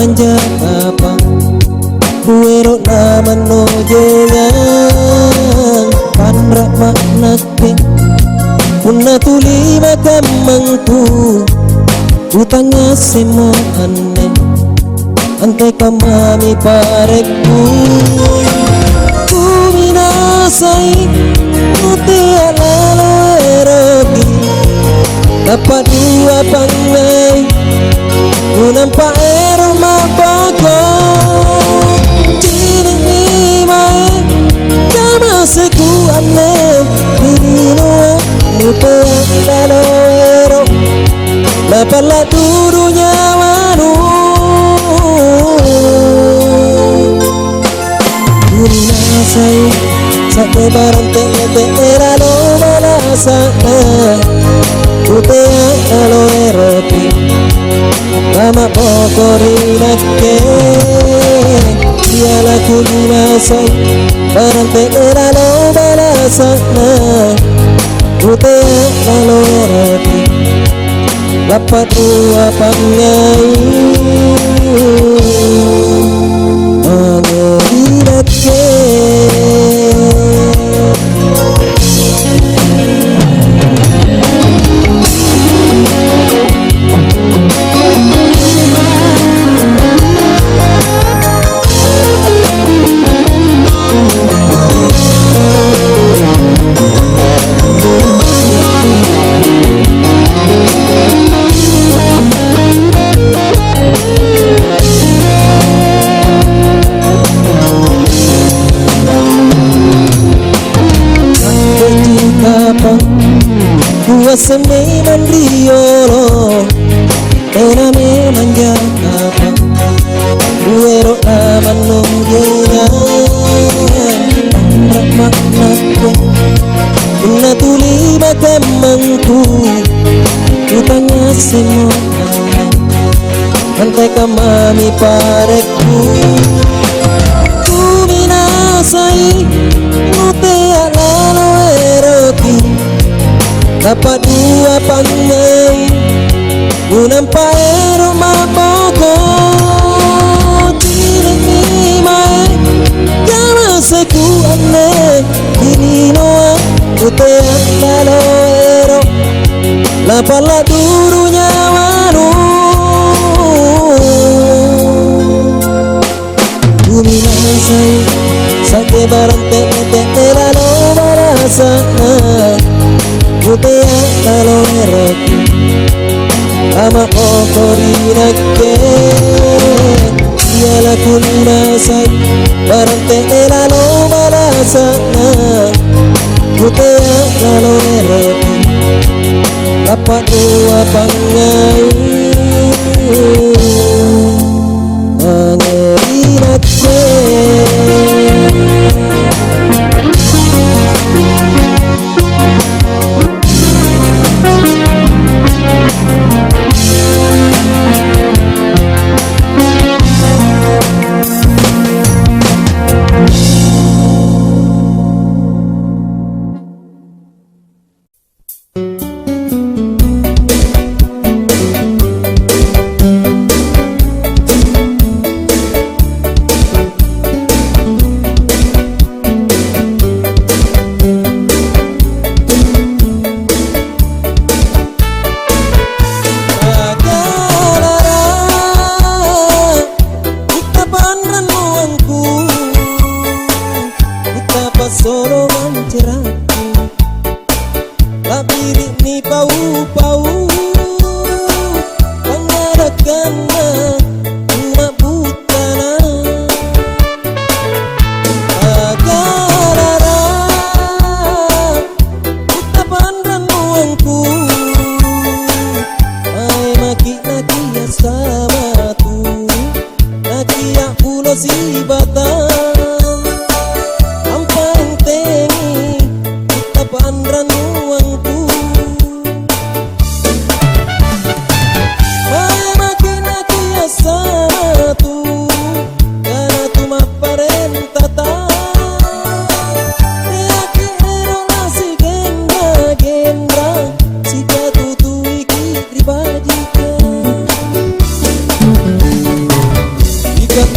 manjapa buero naman no jengan panrak maknake una tuli makamangku utangnya semo aneh ante kamami parekku kuminasai nuti alalo erogi dapat dua pangai unampa ero maboko cini mai kama seku ane dino nuti alalo ero napala durunya wanu kuminasai sate barante era lo balasana utea alo eroti ama pokorinakke diala kuminasai barante era lo balasana utea alo eroti dapat dua pangai mengerinakke Kuasame mandriolo era me manjaka buero aman nunggunya maknaku una tuli makamangku utangnya semua antai kamami parekku kuminasai nute alalo eroti dapat dua pangai unampa ero maboko cini mai kama seku ane dinino utea lalo ero lapala durunya wanu kuminasai sate barante era lo barasana utea alo eroti ama pokorinakke diala kuminasai barante era lo balasana utea alo eroti dapat dua pangai mengerinakke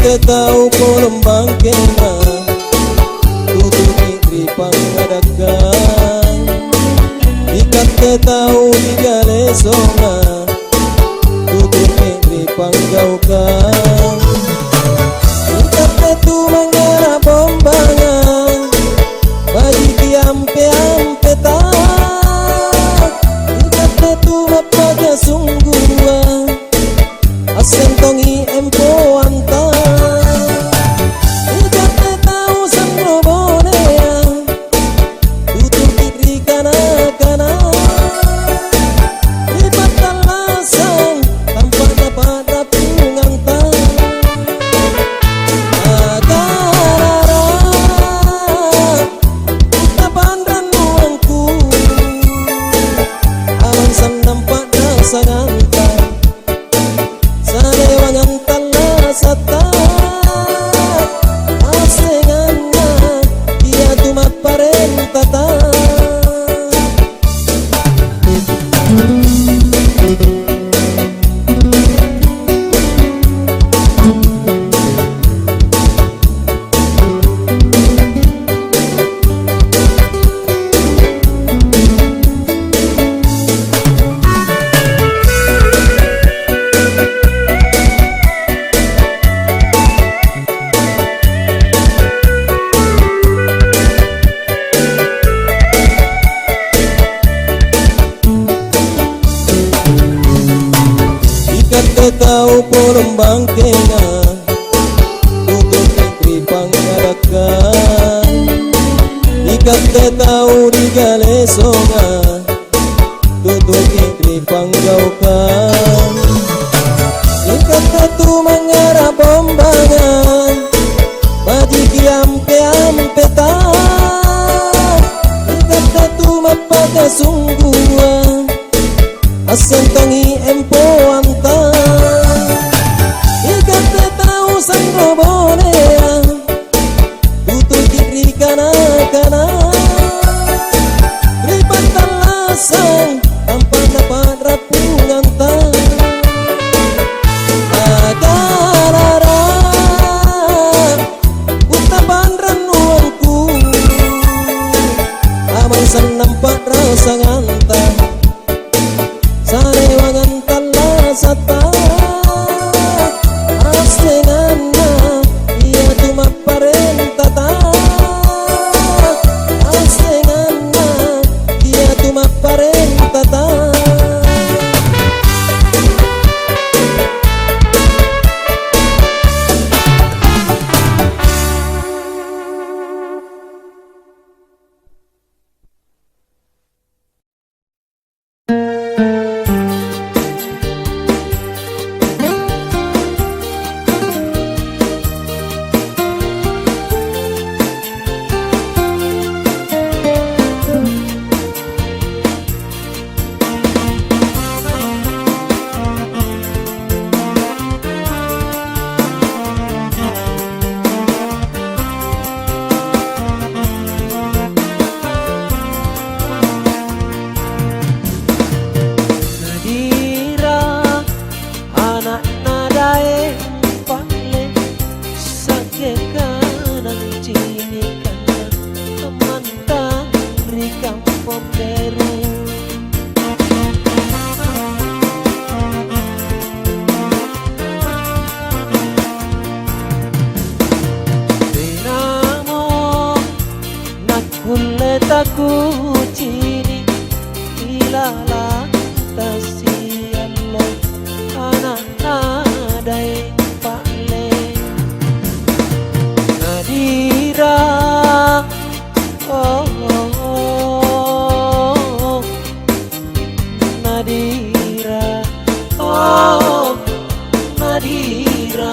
te tahu kolom bangkena tutup negeri pangadakan ikat te tahu digale songa tutup negeri panggaukan ikat te tu mangara bombangan bagi kiampe-ampe tak ikat te tu mapaga sungguhan asentongi empo anta ikat te tahu sangrobonea tutur kitri kana-kana lipat talasan tanpa dapat rapungan tan agarara utapan ranuangku awan san nampak dasaganta sanewangan talasata asenganna dia tumat parentata te tahu kolom bangkena tutup negeri pangadakan ikat te tahu digale songa tutup negeri panggaukan ikat te tu mangara bombangan bagi kiampe-ampe tak ikat te tu mapaga sungguhan asentongi empo anta ikat te tahu sangrobonea tutur kitri kana-kana lipat talasan tanpa dapat rapungan tan agarara utapan ranuangku amang san nampak rasa nganta sanewangan talasata asenganna ia tumat parentata asenganna ia tumat parentata Taku cini ilala tasialo anak nadai pale Nadira oh, oh, oh. Nadira oh Nadira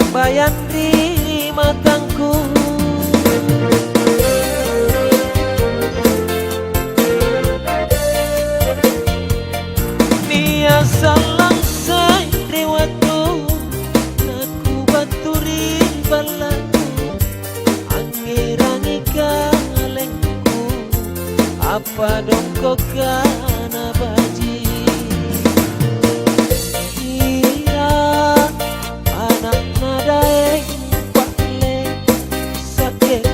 bayan di matangku. Nia salang sehri waktu naku baturi balaku anggerangi kalengku apa dong kau kana baji.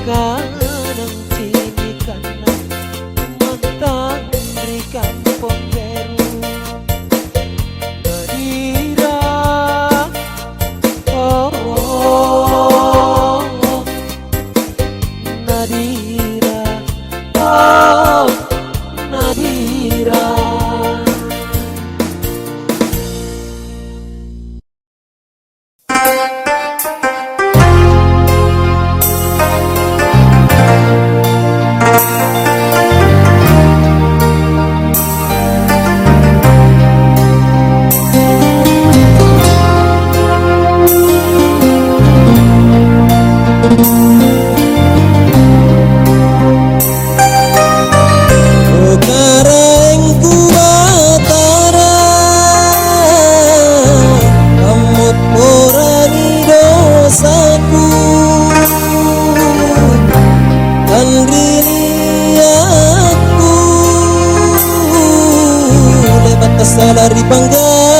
Kanang cini kanang mantang di kampung Beru Nadira, oh, oh, oh. Nadira, oh Nadira. Salah di pangga